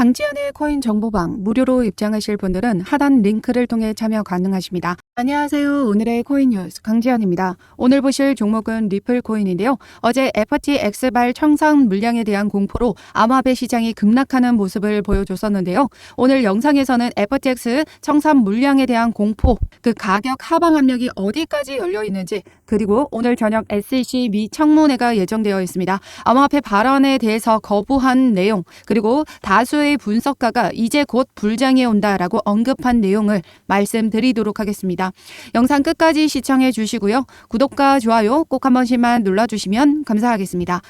강지연의 코인 정보방 무료로 입장하실 분들은 하단 링크를 통해 참여 가능하십니다. 안녕하세요. 오늘의 코인 뉴스 강지연입니다. 오늘 보실 종목은 리플 코인인데요. 어제 FTX발 청산 물량에 대한 공포로 암호화폐 시장이 급락하는 모습을 보여줬었는데요. 오늘 영상에서는 FTX 청산 물량에 대한 공포, 그 가격 하방 압력이 어디까지 열려 있는지, 그리고 오늘 저녁 SEC 미 청문회가 예정되어 있습니다. 암호화폐 발언에 대해서 거부한 내용, 그리고 다수의 분석가가 이제 곧 불장이 온다라고 언급한 내용을 말씀드리도록 하겠습니다. 영상 끝까지 시청해 주시고요. 구독과 좋아요 꼭 한 번씩만 눌러주시면 감사하겠습니다.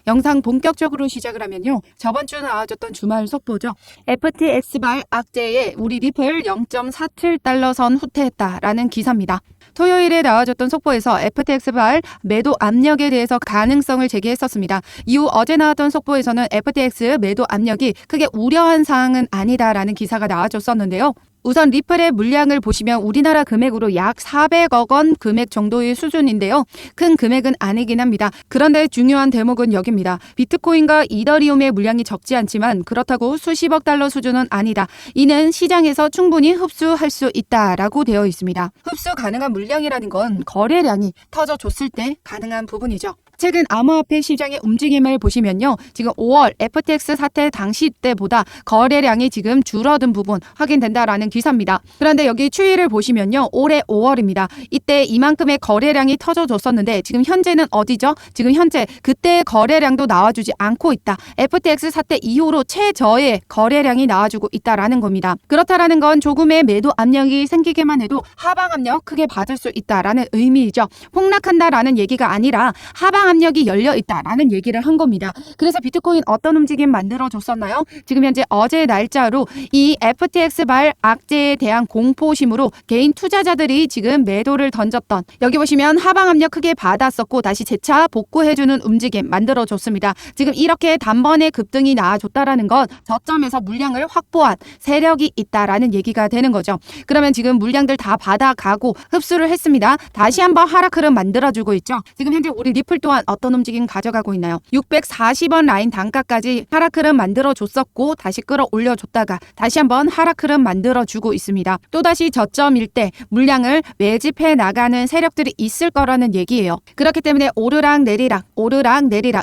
영상 본격적으로 시작을 하면요. 저번 주 나와줬던 주말 속보죠. FTX발 악재에 우리 리플 0.47달러 선 후퇴했다라는 기사입니다. 토요일에 나와줬던 속보에서 FTX발 매도 압력에 대해서 가능성을 제기했었습니다. 이후 어제 나왔던 속보에서는 FTX 매도 압력이 크게 우려한 사항은 아니다라는 기사가 나와줬었는데요. 우선 리플의 물량을 보시면 우리나라 금액으로 약 400억 원 금액 정도의 수준인데요. 큰 금액은 아니긴 합니다. 그런데 중요한 대목은 여기입니다. 비트코인과 이더리움의 물량이 적지 않지만 그렇다고 수십억 달러 수준은 아니다. 이는 시장에서 충분히 흡수할 수 있다라고 되어 있습니다. 흡수 가능한 물량이라는 건 거래량이 터져줬을 때 가능한 부분이죠. 최근 암호화폐 시장의 움직임을 보시면요. 지금 5월 FTX 사태 당시 때보다 거래량이 지금 줄어든 부분 확인된다라는 기사입니다. 그런데 여기 추이를 보시면요. 올해 5월입니다. 이때 이만큼의 거래량이 터져줬었는데 지금 현재는 어디죠? 지금 현재 그때의 거래량도 나와주지 않고 있다. FTX 사태 이후로 최저의 거래량이 나와주고 있다라는 겁니다. 그렇다라는 건 조금의 매도 압력이 생기게만 해도 하방 압력 크게 받을 수 있다라는 의미이죠. 폭락한다라는 얘기가 아니라 하방 압력이 열려 있다라는 얘기를 한 겁니다. 그래서 비트코인 어떤 움직임 만들어줬었나요? 지금 현재 어제 날짜로 이 FTX발 악재에 대한 공포심으로 개인 투자자들이 지금 매도를 던졌던, 여기 보시면 하방 압력 크게 받았었고 다시 재차 복구해주는 움직임 만들어줬습니다. 지금 이렇게 단번에 급등이 나와줬다라는 건 저점에서 물량을 확보한 세력이 있다라는 얘기가 되는 거죠. 그러면 지금 물량들 다 받아가고 흡수를 했습니다. 다시 한번 하락 흐름 만들어주고 있죠. 지금 현재 우리 리플 또한 어떤 움직임 가져가고 있나요? 640원 라인 단가까지 하락 흐름 만들어줬었고 다시 끌어올려줬다가 다시 한번 하락 흐름 만들어주고 있습니다. 또다시 저점일 때 물량을 매집해 나가는 세력들이 있을 거라는 얘기예요. 그렇기 때문에 오르락 내리락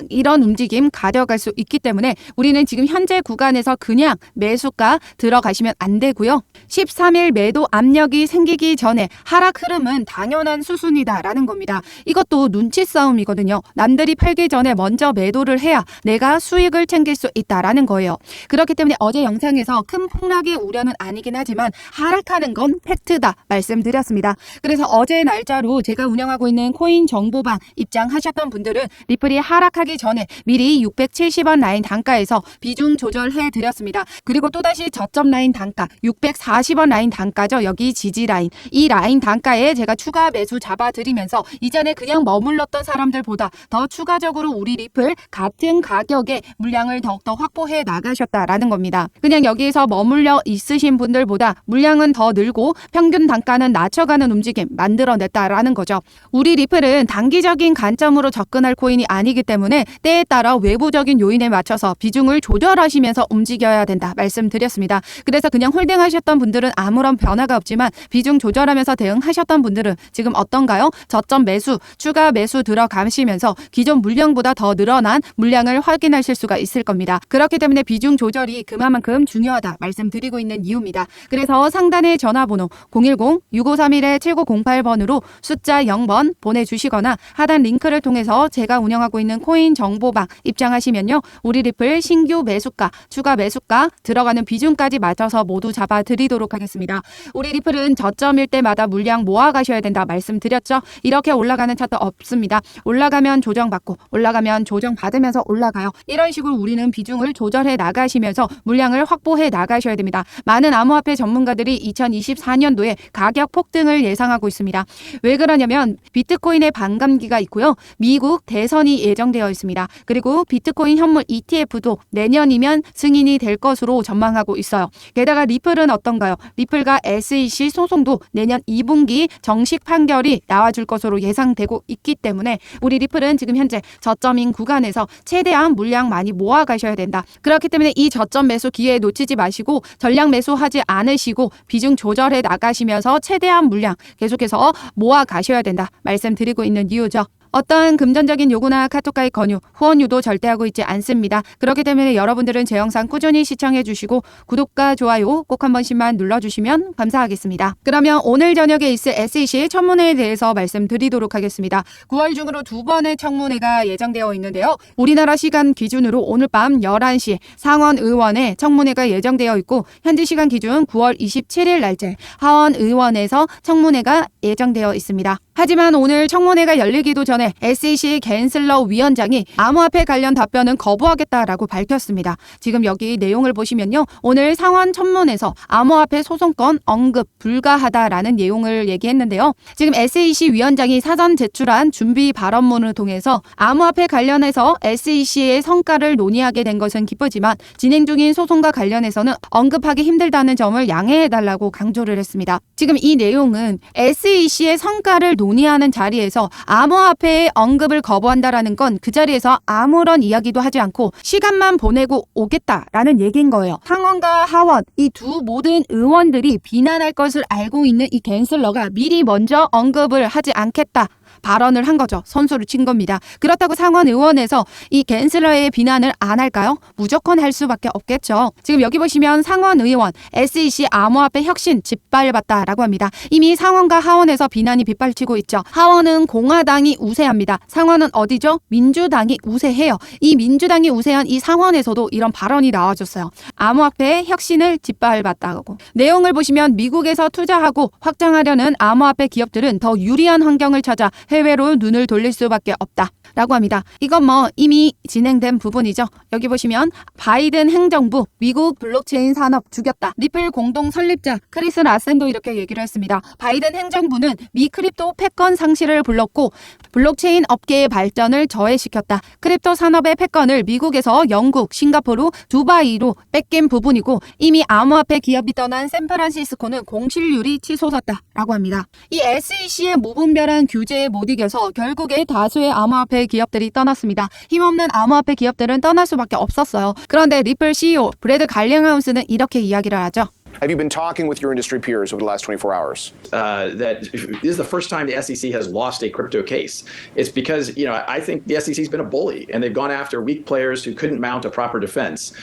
이런 움직임 가져갈 수 있기 때문에 우리는 지금 현재 구간에서 그냥 매수가 들어가시면 안 되고요. 13일 매도 압력이 생기기 전에 하락 흐름은 당연한 수순이다라는 겁니다. 이것도 눈치 싸움이거든요. 남들이 팔기 전에 먼저 매도를 해야 내가 수익을 챙길 수 있다라는 거예요. 그렇기 때문에 어제 영상에서 큰 폭락의 우려는 아니긴 하지만 하락하는 건 팩트다 말씀드렸습니다. 그래서 어제 날짜로 제가 운영하고 있는 코인 정보방 입장하셨던 분들은 리플이 하락하기 전에 미리 670원 라인 단가에서 비중 조절해 드렸습니다. 그리고 또다시 저점 라인 단가 640원 라인 단가죠. 여기 지지 라인, 이 라인 단가에 제가 추가 매수 잡아드리면서 이전에 그냥 머물렀던 사람들보다 더 추가적으로 우리 리플 같은 가격에 물량을 더욱더 확보해 나가셨다라는 겁니다. 그냥 여기에서 머물러 있으신 분들보다 물량은 더 늘고 평균 단가는 낮춰가는 움직임 만들어냈다라는 거죠. 우리 리플은 단기적인 관점으로 접근할 코인이 아니기 때문에 때에 따라 외부적인 요인에 맞춰서 비중을 조절하시면서 움직여야 된다 말씀드렸습니다. 그래서 그냥 홀딩하셨던 분들은 아무런 변화가 없지만 비중 조절하면서 대응하셨던 분들은 지금 어떤가요? 저점 매수, 추가 매수 들어가시면서 기존 물량보다 더 늘어난 물량을 확인하실 수가 있을 겁니다. 그렇기 때문에 비중 조절이 그만큼 중요하다 말씀드리고 있는 이유입니다. 그래서 상단의 전화번호 010-6531-7908번으로 숫자 0번 보내주시거나 하단 링크를 통해서 제가 운영하고 있는 코인 정보방 입장하시면요. 우리 리플 신규 매수가, 추가 매수가 들어가는 비중까지 맞춰서 모두 잡아드리도록 하겠습니다. 우리 리플은 저점일 때마다 물량 모아가셔야 된다 말씀드렸죠. 이렇게 올라가는 차트 없습니다. 올라가면 조정받고 올라가면 조정받으면서 올라가요. 이런 식으로 우리는 비중을 조절해 나가시면서 물량을 확보해 나가셔야 됩니다. 많은 암호화폐 전문가들이 2024년도에 가격 폭등을 예상하고 있습니다. 왜 그러냐면 비트코인의 반감기가 있고요. 미국 대선이 예정되어 있습니다. 그리고 비트코인 현물 ETF도 내년이면 승인이 될 것으로 전망하고 있어요. 게다가 리플은 어떤가요? 리플과 SEC 소송도 내년 2분기 정식 판결이 나와줄 것으로 예상되고 있기 때문에 우리 리플은 여러분들은 지금 현재 저점인 구간에서 최대한 물량 많이 모아 가셔야 된다. 그렇기 때문에 이 저점 매수 기회 놓치지 마시고 전량 매수하지 않으시고 비중 조절해 나가시면서 최대한 물량 계속해서 모아 가셔야 된다 말씀드리고 있는 이유죠. 어떠한 금전적인 요구나 카톡과의 권유, 후원 유도 절대 하고 있지 않습니다. 그렇기 때문에 여러분들은 제 영상 꾸준히 시청해 주시고 구독과 좋아요 꼭 한 번씩만 눌러주시면 감사하겠습니다. 그러면 오늘 저녁에 있을 SEC 청문회에 대해서 말씀드리도록 하겠습니다. 9월 중으로 2번의 청문회가 예정되어 있는데요. 우리나라 시간 기준으로 오늘 밤 11시 상원 의원의 청문회가 예정되어 있고 현지 시간 기준 9월 27일 날짜 하원 의원에서 청문회가 예정되어 있습니다. 하지만 오늘 청문회가 열리기도 전에 SEC 갠슬러 위원장이 암호화폐 관련 답변은 거부하겠다라고 밝혔습니다. 지금 여기 내용을 보시면요. 오늘 상원 청문회에서 암호화폐 소송권 언급 불가하다라는 내용을 얘기했는데요. 지금 SEC 위원장이 사전 제출한 준비 발언문을 통해서 암호화폐 관련해서 SEC의 성과를 논의하게 된 것은 기쁘지만 진행 중인 소송과 관련해서는 언급하기 힘들다는 점을 양해해달라고 강조를 했습니다. 지금 이 내용은 SEC의 성과를 논의하는 자리에서 암호화폐의 언급을 거부한다라는 건 그 자리에서 아무런 이야기도 하지 않고 시간만 보내고 오겠다라는 얘기인 거예요. 상원과 하원 이 두 모든 의원들이 비난할 것을 알고 있는 이 갠슬러가 미리 먼저 언급을 하지 않겠다. 발언을 한 거죠. 선수를 친 겁니다. 그렇다고 상원 의원에서 이 갠슬러의 비난을 안 할까요? 무조건 할 수밖에 없겠죠. 지금 여기 보시면 상원 의원 SEC 암호화폐 혁신 짓밟았다라고 합니다. 이미 상원과 하원에서 비난이 빗발치고 있죠. 하원은 공화당이 우세합니다. 상원은 어디죠? 민주당이 우세해요. 이 민주당이 우세한 이 상원에서도 이런 발언이 나와줬어요. 암호화폐 혁신을 짓밟았다고. 내용을 보시면 미국에서 투자하고 확장하려는 암호화폐 기업들은 더 유리한 환경을 찾아 해외로 눈을 돌릴 수밖에 없다 라고 합니다. 이건 뭐 이미 진행된 부분이죠. 여기 보시면 바이든 행정부 미국 블록체인 산업 죽였다. 리플 공동 설립자 크리스 라센도 이렇게 얘기를 했습니다. 바이든 행정부는 미 크립토 패권 상실을 불렀고 블록체인 업계의 발전을 저해시켰다. 크립토 산업의 패권을 미국에서 영국, 싱가포르, 두바이로 뺏긴 부분이고 이미 암호화폐 기업이 떠난 샌프란시스코는 공실률이 치솟았다 라고 합니다. 이 SEC의 무분별한 규제에 못 이겨서 결국에 다수의 암호화폐 기업들이 떠났습니다. 힘없는 암호화폐 기업들은 떠날 수밖에 없었어요. 그런데 리플 CEO 브래드 갈링하우스는 이렇게 이야기를 하죠. Have you been talking with your industry peers over the last 24 hours? That this is the first time the SEC has lost a crypto case. It's because, I think the SEC has been a bully and they've gone after weak players who couldn't mount a proper defense.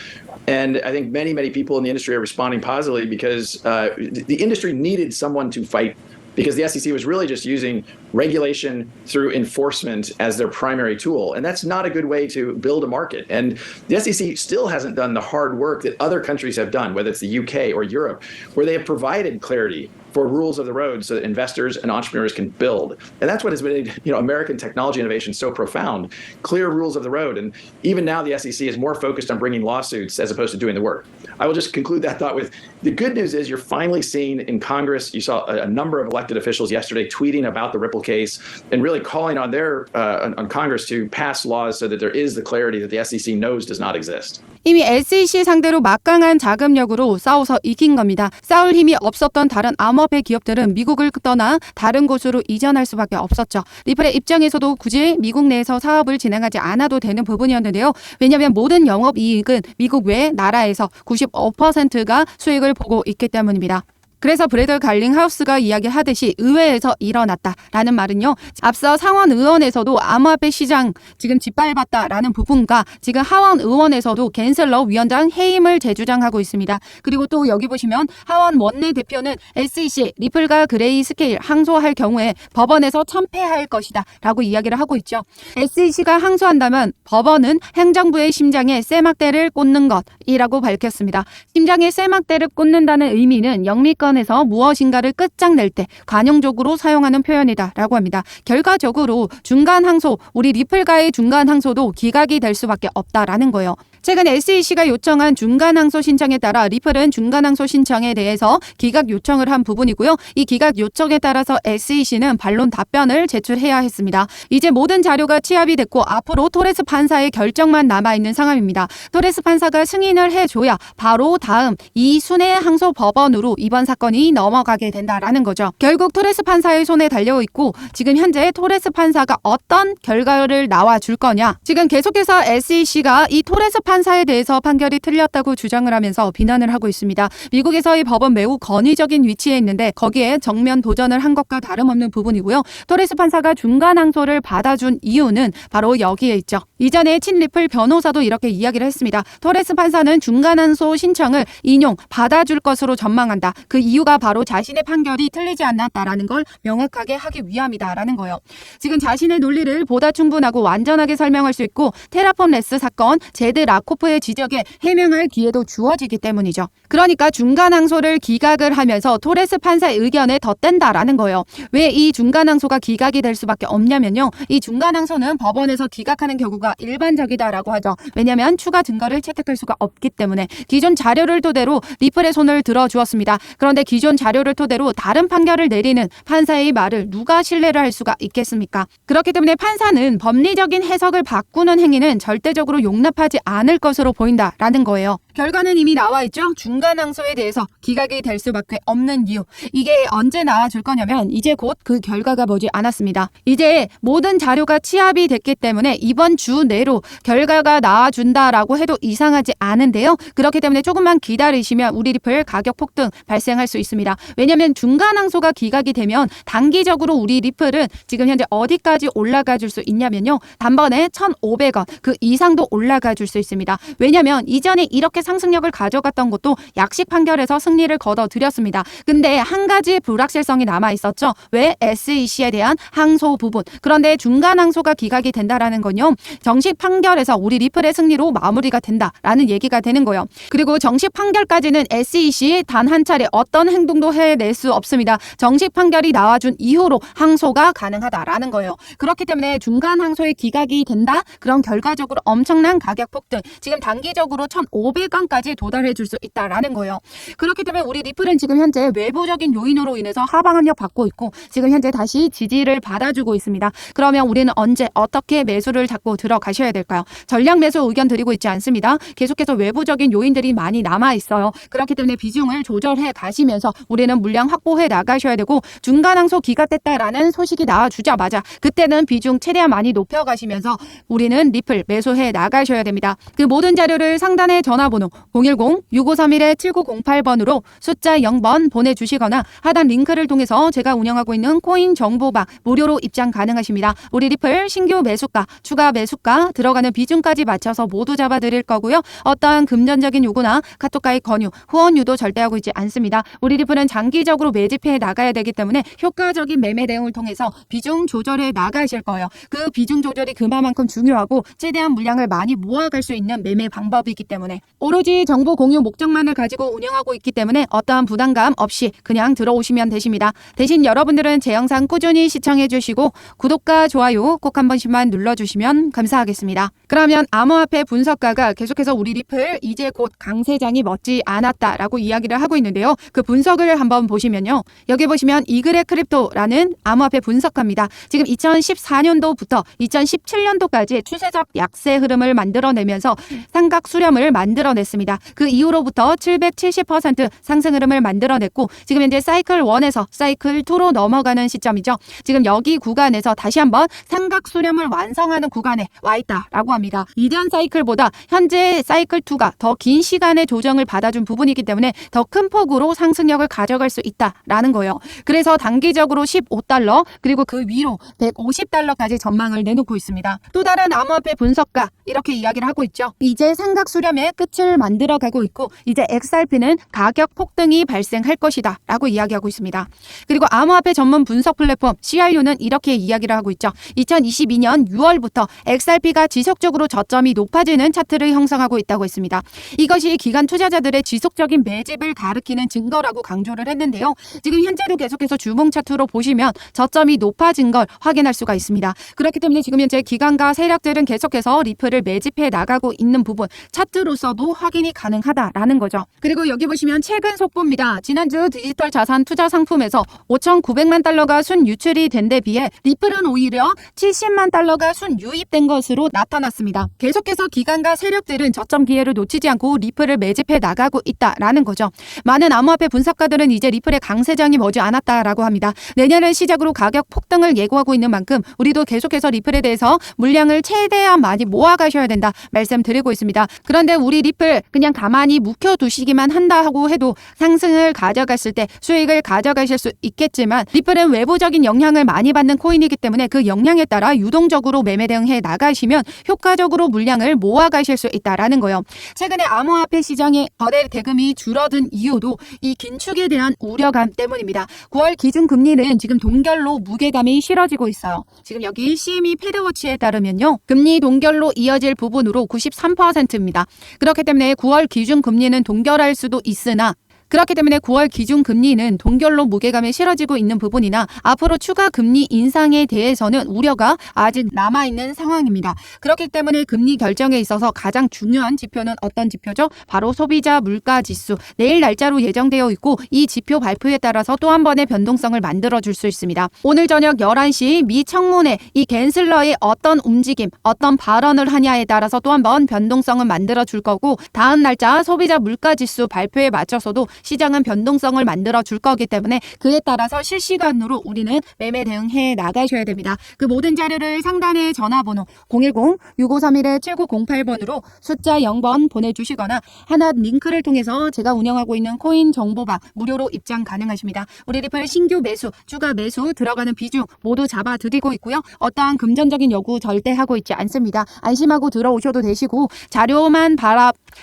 And I think many, many people in the industry are responding positively because the industry needed someone to fight because the SEC was really just using regulation through enforcement as their primary tool. And that's not a good way to build a market. And the SEC still hasn't done the hard work that other countries have done, whether it's the UK or Europe, where they have provided clarity for rules of the road so that investors and entrepreneurs can build. And that's what has made American technology innovation so profound. Clear rules of the road. And even now the SEC is more focused on bringing lawsuits as opposed to doing the work. I will just conclude that thought with the good news is you're finally seeing in Congress, you saw a number of elected officials yesterday tweeting about the Ripple case and really calling on on Congress to pass laws so that there is the clarity that the SEC knows does not exist. 이미 SEC 상대로 막강한 자금력으로 싸워서 이긴 겁니다. 싸울 힘이 없었던 다른 암호화폐 기업들은 미국을 떠나 다른 곳으로 이전할 수밖에 없었죠. 리플의 입장에서도 굳이 미국 내에서 사업을 진행하지 않아도 되는 부분이었는데요. 왜냐하면 모든 영업이익은 미국 외 나라에서 95%가 수익을 보고 있기 때문입니다. 그래서 브래드 갈링하우스가 이야기하듯이 의회에서 일어났다라는 말은요. 앞서 상원 의원에서도 암호화폐 시장 지금 짓밟았다라는 부분과 지금 하원 의원에서도 갠슬러 위원장 해임을 재주장하고 있습니다. 그리고 또 여기 보시면 하원 원내대표는 SEC 리플과 그레이 스케일 항소할 경우에 법원에서 참패할 것이다 라고 이야기를 하고 있죠. SEC가 항소한다면 법원은 행정부의 심장에 쇠막대를 꽂는 것이라고 밝혔습니다. 심장에 쇠막대를 꽂는다는 의미는 영미권 에서 무엇인가를 끝장낼 때 관용적으로 사용하는 표현이다라고 합니다. 결과적으로 중간 항소, 우리 리플과의 중간 항소도 기각이 될 수밖에 없다라는 거예요. 최근 SEC가 요청한 중간항소 신청에 따라 리플은 중간항소 신청에 대해서 기각 요청을 한 부분이고요. 이 기각 요청에 따라서 SEC는 반론 답변을 제출해야 했습니다. 이제 모든 자료가 취합이 됐고 앞으로 토레스 판사의 결정만 남아있는 상황입니다. 토레스 판사가 승인을 해줘야 바로 다음 이 순회 항소 법원으로 이번 사건이 넘어가게 된다라는 거죠. 결국 토레스 판사의 손에 달려있고 지금 현재 토레스 판사가 어떤 결과를 나와줄 거냐. 지금 계속해서 SEC가 이 토레스 판사에 대해서 판결이 틀렸다고 주장을 하면서 비난을 하고 있습니다. 미국에서의 법은 매우 권위적인 위치에 있는데 거기에 정면 도전을 한 것과 다름없는 부분이고요. 토레스 판사가 중간 항소를 받아준 이유는 바로 여기에 있죠. 이전에 친 리플 변호사도 이렇게 이야기를 했습니다. 토레스 판사는 중간 항소 신청을 인용 받아줄 것으로 전망한다. 그 이유가 바로 자신의 판결이 틀리지 않았다라는 걸 명확하게 하기 위함이다라는 거예요. 지금 자신의 논리를 보다 충분하고 완전하게 설명할 수 있고 테라폼 레스 사건, 제드 라코프의 지적에 해명할 기회도 주어지기 때문이죠. 그러니까 중간 항소를 기각을 하면서 토레스 판사의 의견에 덧댄다라는 거예요. 왜 이 중간 항소가 기각이 될 수밖에 없냐면요. 이 중간 항소는 법원에서 기각하는 경우가 일반적이다라고 하죠. 왜냐하면 추가 증거를 채택할 수가 없기 때문에 기존 자료를 토대로 리플의 손을 들어주었습니다. 그런데 기존 자료를 토대로 다른 판결을 내리는 판사의 말을 누가 신뢰를 할 수가 있겠습니까? 그렇기 때문에 판사는 법리적인 해석을 바꾸는 행위는 절대적으로 용납하지 않을 것으로 보인다라는 거예요. 결과는 이미 나와 있죠. 중간 항소에 대해서 기각이 될 수밖에 없는 이유. 이게 언제 나와줄 거냐면 이제 곧 그 결과가 머지 않았습니다. 이제 모든 자료가 취합이 됐기 때문에 이번 주 내로 결과가 나와준다라고 해도 이상하지 않은데요. 그렇기 때문에 조금만 기다리시면 우리 리플 가격 폭등 발생할 수 있습니다. 왜냐하면 중간 항소가 기각이 되면 단기적으로 우리 리플은 지금 현재 어디까지 올라가 줄 수 있냐면요. 단번에 1,500원 그 이상도 올라가 줄 수 있습니다. 왜냐하면 이전에 이렇게 상승력을 가져갔던 것도 약식 판결에서 승리를 거둬들였습니다. 근데 한 가지 불확실성이 남아 있었죠. 왜? SEC에 대한 항소 부분. 그런데 중간 항소가 기각이 된다라는 건요. 정식 판결에서 우리 리플의 승리로 마무리가 된다라는 얘기가 되는 거예요. 그리고 정식 판결까지는 SEC 단 한 차례 어떤 행동도 해낼 수 없습니다. 정식 판결이 나와준 이후로 항소가 가능하다라는 거예요. 그렇기 때문에 중간 항소에 기각이 된다? 그럼 결과적으로 엄청난 가격 폭등. 지금 단기적으로 1,500원까지 도달해 줄 수 있다라는 거예요. 그렇기 때문에 우리 리플은 지금 현재 외부적인 요인으로 인해서 하방 압력 받고 있고 지금 현재 다시 지지를 받아주고 있습니다. 그러면 우리는 언제 어떻게 매수를 잡고 들어가셔야 될까요? 전략 매수 의견 드리고 있지 않습니다. 계속해서 외부적인 요인들이 많이 남아 있어요. 그렇기 때문에 비중을 조절해 가시면서 우리는 물량 확보해 나가셔야 되고 중간 항소 기각됐다라는 소식이 나와주자마자 그때는 비중 최대한 많이 높여가시면서 우리는 리플 매수해 나가셔야 됩니다. 그 모든 자료를 상단의 전화번호 010-6531-7908번으로 숫자 0번 보내주시거나 하단 링크를 통해서 제가 운영하고 있는 코인 정보방 무료로 입장 가능하십니다. 우리 리플 신규 매수가, 추가 매수가, 들어가는 비중까지 맞춰서 모두 잡아드릴 거고요. 어떠한 금전적인 요구나 카톡가입 권유, 후원 유도 절대 하고 있지 않습니다. 우리 리플은 장기적으로 매집해 나가야 되기 때문에 효과적인 매매 대응을 통해서 비중 조절해 나가실 거예요. 그 비중 조절이 그만큼 중요하고 최대한 물량을 많이 모아갈 수 있는 매매 방법이기 때문에 오로지 정보 공유 목적만을 가지고 운영하고 있기 때문에 어떠한 부담감 없이 그냥 들어오시면 되십니다. 대신 여러분들은 제 영상 꾸준히 시청해 주시고 구독과 좋아요 꼭 한 번씩만 눌러주시면 감사하겠습니다. 그러면 암호화폐 분석가가 계속해서 우리 리플 이제 곧 강세장이 멎지 않았다라고 이야기를 하고 있는데요. 그 분석을 한번 보시면요. 여기 보시면 이글의 크립토라는 암호화폐 분석가입니다. 지금 2014년도부터 2017년도까지 추세적 약세 흐름을 만들어내면서 삼각 수렴을 만들어냈습니다. 그 이후로부터 770% 상승 흐름을 만들어냈고 지금 현재 사이클 1에서 사이클 2로 넘어가는 시점이죠. 지금 여기 구간에서 다시 한번 삼각 수렴을 완성하는 구간에 와 있다라고 합니다. 이전 사이클보다 현재 사이클 2가 더 긴 시간의 조정을 받아준 부분이기 때문에 더 큰 폭으로 상승력을 가져갈 수 있다라는 거예요. 그래서 단기적으로 $15 그리고 그 위로 $150까지 전망을 내놓고 있습니다. 또 다른 암호화폐 분석가 이렇게 이야기를 하고 있죠. 이제 삼각 수렴의 끝을 폭등을 만들어가고 있고 이제 XRP는 가격 폭등이 발생할 것이다 라고 이야기하고 있습니다. 그리고 암호화폐 전문 분석 플랫폼 CRU는 이렇게 이야기를 하고 있죠. 2022년 6월부터 XRP가 지속적으로 저점이 높아지는 차트를 형성하고 있다고 했습니다. 이것이 기관 투자자들의 지속적인 매집을 가리키는 증거라고 강조를 했는데요. 지금 현재도 계속해서 주봉 차트로 보시면 저점이 높아진 걸 확인할 수가 있습니다. 그렇기 때문에 지금 현재 기관과 세력들은 계속해서 리플을 매집해 나가고 있는 부분 차트로서도 확인이 가능하다라는 거죠. 그리고 여기 보시면 최근 속보입니다. 지난주 디지털 자산 투자 상품에서 5,900만 달러가 순유출이 된 데 비해 리플은 오히려 70만 달러가 순유입된 것으로 나타났습니다. 계속해서 기관과 세력들은 저점 기회를 놓치지 않고 리플을 매집해 나가고 있다라는 거죠. 많은 암호화폐 분석가들은 이제 리플의 강세장이 머지 않았다라고 합니다. 내년을 시작으로 가격 폭등을 예고하고 있는 만큼 우리도 계속해서 리플에 대해서 물량을 최대한 많이 모아가셔야 된다 말씀드리고 있습니다. 그런데 우리 리플 그냥 가만히 묵혀두시기만 한다고 해도 상승을 가져갔을 때 수익을 가져가실 수 있겠지만 리플은 외부적인 영향을 많이 받는 코인이기 때문에 그 영향에 따라 유동적으로 매매 대응해 나가시면 효과적으로 물량을 모아가실 수 있다라는 거예요. 최근에 암호화폐 시장의 거래 대금이 줄어든 이유도 이 긴축에 대한 우려감 때문입니다. 9월 기준금리는 지금 동결로 무게감이 실어지고 있어요. 지금 여기 CME 패드워치에 따르면요. 금리 동결로 이어질 부분으로 93%입니다. 그렇기 때문에 9월 기준금리는 동결할 수도 있으나 그렇기 때문에 9월 기준 금리는 동결로 무게감에 실어지고 있는 부분이나 앞으로 추가 금리 인상에 대해서는 우려가 아직 남아있는 상황입니다. 그렇기 때문에 금리 결정에 있어서 가장 중요한 지표는 어떤 지표죠? 바로 소비자 물가지수. 내일 날짜로 예정되어 있고 이 지표 발표에 따라서 또 한 번의 변동성을 만들어줄 수 있습니다. 오늘 저녁 11시 미 청문회 이 갠슬러의 어떤 움직임, 어떤 발언을 하냐에 따라서 또 한 번 변동성을 만들어줄 거고 다음 날짜 소비자 물가지수 발표에 맞춰서도 시장은 변동성을 만들어 줄 거기 때문에 그에 따라서 실시간으로 우리는 매매 대응해 나가셔야 됩니다. 그 모든 자료를 상단의 전화번호 010-6531-7908번으로 숫자 0번 보내주시거나 하나 링크를 통해서 제가 운영하고 있는 코인 정보방 무료로 입장 가능하십니다. 우리 리플 신규 매수, 추가 매수 들어가는 비중 모두 잡아드리고 있고요. 어떠한 금전적인 요구 절대 하고 있지 않습니다. 안심하고 들어오셔도 되시고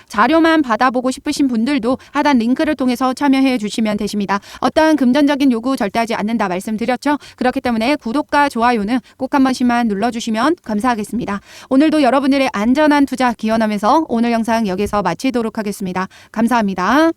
자료만 받아보고 싶으신 분들도 하단 링크를 통해서 참여해 주시면 되십니다. 어떠한 금전적인 요구 절대 하지 않는다 말씀드렸죠? 그렇기 때문에 구독과 좋아요는 꼭 한 번씩만 눌러주시면 감사하겠습니다. 오늘도 여러분들의 안전한 투자 기원하면서 오늘 영상 여기서 마치도록 하겠습니다. 감사합니다.